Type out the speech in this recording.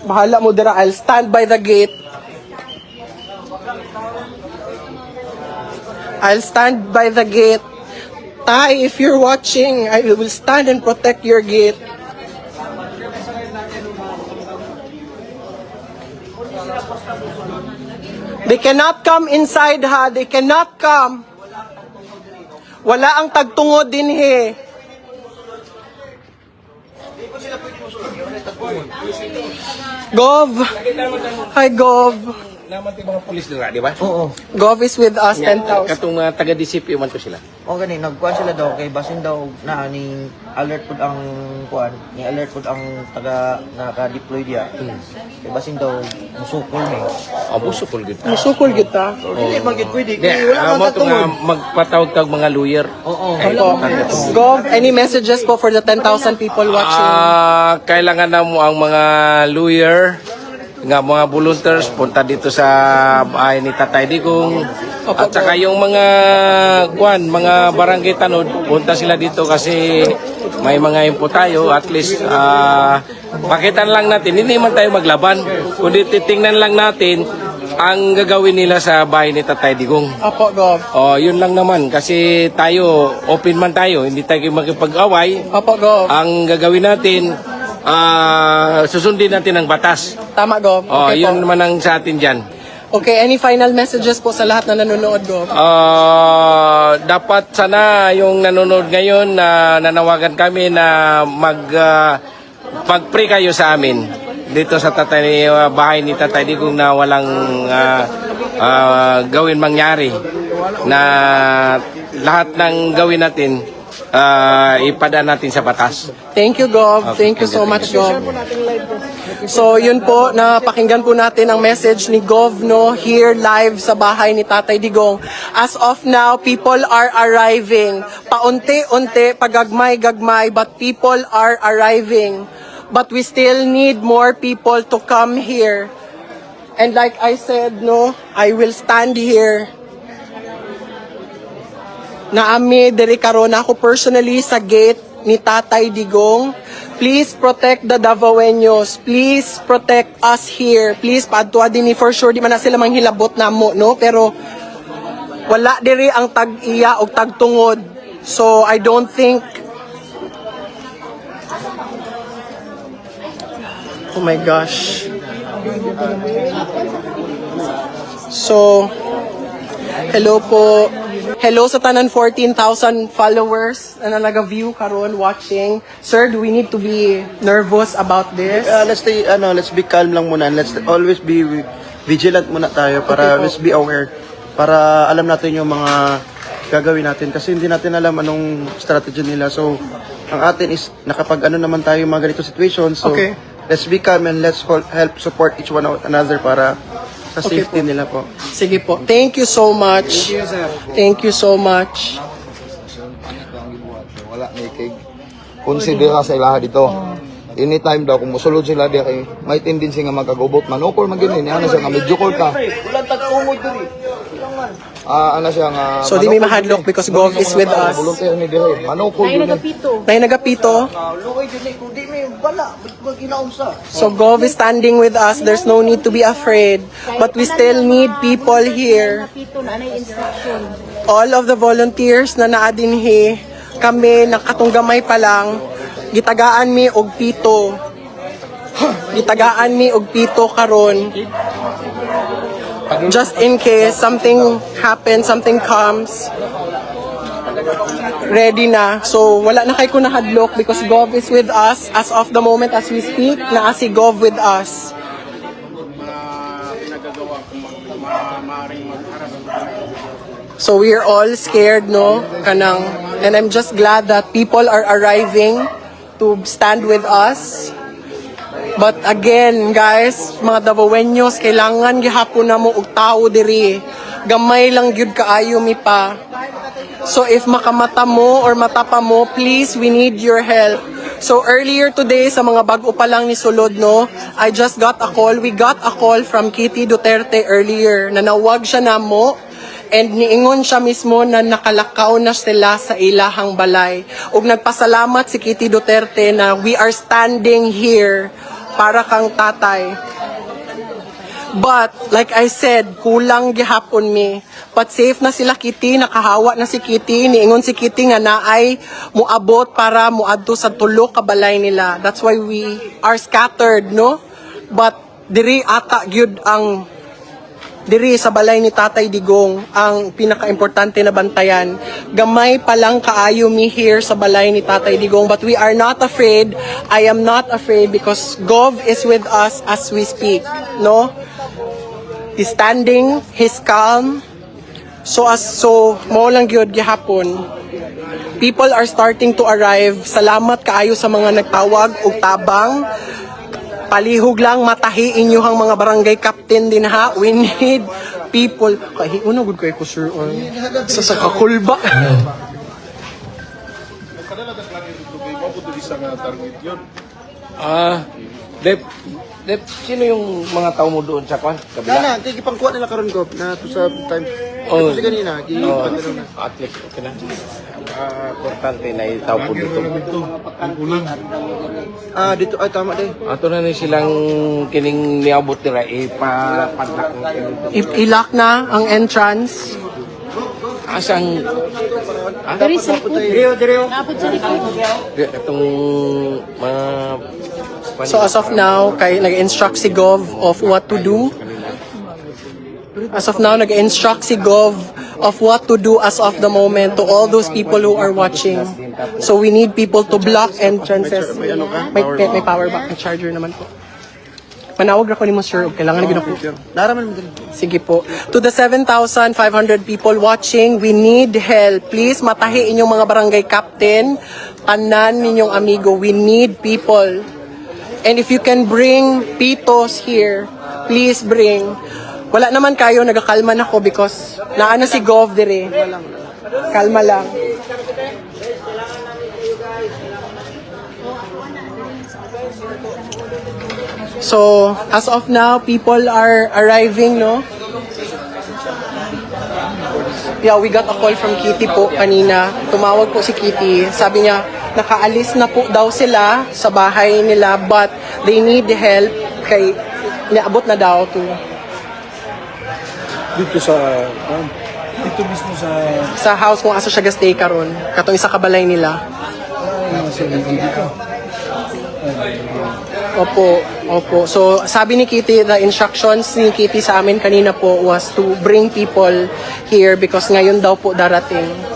Bahala mo dira. I'll stand by the gate. I'll stand by the gate. Tay, if you're watching, I will stand and protect your gate. They cannot come inside, ha? They cannot come. Wala ang tagtungod din, he. Gov. Hi, Gov. Naman tayo mga polis nila, di ba? Oo. Gov is with us, 10,000. Katong taga-DCP man to sila. O gani, nagkuhan sila daw kay basin daw na ni alert pud ang kuan, ni alert pud ang taga naka-deploy diya. Kay basin daw musukol ni. Abo sukol gid. Musukol kita. Dili man gid pwede Di, kay wala mo man to nga tungod. magpatawag kag mga lawyer. Oo. Opo. Gov, any messages po for the 10,000 people watching? Kailangan na mo ang mga lawyer nga mga volunteers punta dito sa bahay ni Tatay Digong. At saka yung mga mga barangay tanod, punta sila dito kasi may mga info tayo. At least pakitan lang natin, hindi man tayo maglaban, kundi titingnan lang natin ang gagawin nila sa bahay ni Tatay Digong. Opo, Gov. Yun lang naman kasi tayo, open man tayo, hindi tayo makipag-away. Opo, Gov. Ang gagawin natin, susundin natin ang batas. Tama, Gov. Okay Yun po. naman ang sa atin dyan. Okay, any final messages po sa lahat na nanonood, Gov? Dapat sana yung nanonood ngayon na nanawagan kami na mag-pray kayo sa amin dito sa bahay ni Tatay Digong na walang gawin mangyari, na lahat ng gawin natin ipadaan natin sa batas. Thank you, Gov. Thank you so much, Gov. So, yun po, napakinggan po natin ang message ni Gov, no, here live sa bahay ni Tatay Digong. As of now, people are arriving. Paunti-unti, pagagmay-gagmay, but people are arriving. But we still need more people to come here. And like I said, no, I will stand here. Naami diri karon ako personally sa gate ni Tatay Digong. Please protect the Davaoenos. Please protect us here. Please paadtuan dinhi for sure di man na sila manghilabot namo, no, pero wala diri ang tag-iya og tagtungod. So I don't think oh my gosh. So hello po. Hello sa tanan 14,000 followers na naga-view karon watching. Sir, do we need to be nervous about this? Let's be calm lang muna. Let's always be vigilant muna tayo para let's be aware. Para alam natin yung mga gagawin natin kasi hindi natin alam anong strategy nila. So, ang atin is nakapag naman tayo yung mga ganito situation. So, let's be calm and let's help support each one another para sa safety nila po. Sige po. Thank you so much. Thank you so much. Wala ni kay konsidera sa ilaha dito. Anytime daw kung musulod sila di kay may tendency nga magkagubot manukol man gini ana siya nga medyo cold ka. Wala tagtungod diri. Ana siya nga So di may mahadlok because Gov is with us. volunteer ni dire manukol yun. Nay nagapito. Luoy dili kun di may bala maginaunsa. So Gov is standing with us. There's no need to be afraid. But we still need people here. All of the volunteers na naadinhi, kami nakatunggamay pa lang, gitagaan mi og pito. Gitagaan mi og pito karon. Just in case something happens, something comes, ready na. So, wala na kay ko nahadlok because Gov is with us. As of the moment as we speak, naa si Gov with us. So, we are all scared, no? Kanang, and I'm just glad that people are arriving to stand with us. But again, guys, mga Davaoenos, kailangan gihapon na mo og tao diri. Gamay lang gyud kaayo mi pa. So if makamata mo or matapa mo, please, we need your help. So earlier today, sa mga bago pa lang ni sulod, no, I just got a call. We got a call from Kitty Duterte earlier na nawag siya namo And niingon siya mismo na nakalakaw na sila sa ilahang balay. Ug nagpasalamat si Kitty Duterte na we are standing here para kang tatay. But, like I said, kulang gihapon mi. But safe na sila Kitty, nakahawa na si Kitty. Niingon si Kitty nga naay muabot para muadto sa tulo ka balay nila. That's why we are scattered, no? But, diri ata gyud ang diri sa balay ni Tatay Digong ang pinaka-importante na bantayan. Gamay pa lang kaayo mi here sa balay ni Tatay Digong, but we are not afraid. I am not afraid because Gov is with us as we speak, no? He's standing, he's calm. So mo lang gyud gihapon. People are starting to arrive. Salamat kaayo sa mga nagtawag og tabang. Palihog lang matahi inyuhang mga barangay captain din ha. We need people. Una gud kay ko sir sa kakulba. Dep, sino yung mga tao mo doon sa kwan? Kana, kay gipangkuha nila karon ko na to sa time. Oh. Kasi kanina, gipangkuha na. At least, okay na. Importante na itao po dito. Dito ay tama din. Ato na ni silang kining niabot nila ipapadlak ng kining. Ilak na ang entrance. Asang Dari sa likod. Dapat sa likod. itong mga So as of now, kay nag-instruct si Gov of what to do. As of now, nag-instruct si Gov of what to do as of the moment to all those people who are watching. So we need people to block entrances. May power bank, may charger naman po. Manawag na ko ni mo sir, kailangan na ginako. Naraman mo din. Sige po. To the 7,500 people watching, we need help. Please matahi inyong mga barangay captain, tanan ninyong amigo. We need people. And if you can bring pitos here, please bring. Wala naman kayo, nagakalma na ko because naano si Gov dire. Kalma lang. So, as of now, people are arriving, no? Yeah, we got a call from Kitty po kanina. Tumawag po si Kitty. Sabi niya, nakaalis na po daw sila sa bahay nila but they need help kay niabot na daw to Dito sa dito mismo sa house kung asa siya gastay karon katong isa ka balay nila. sa dito. Opo. So, sabi ni Kitty, the instructions ni Kitty sa amin kanina po was to bring people here because ngayon daw po darating.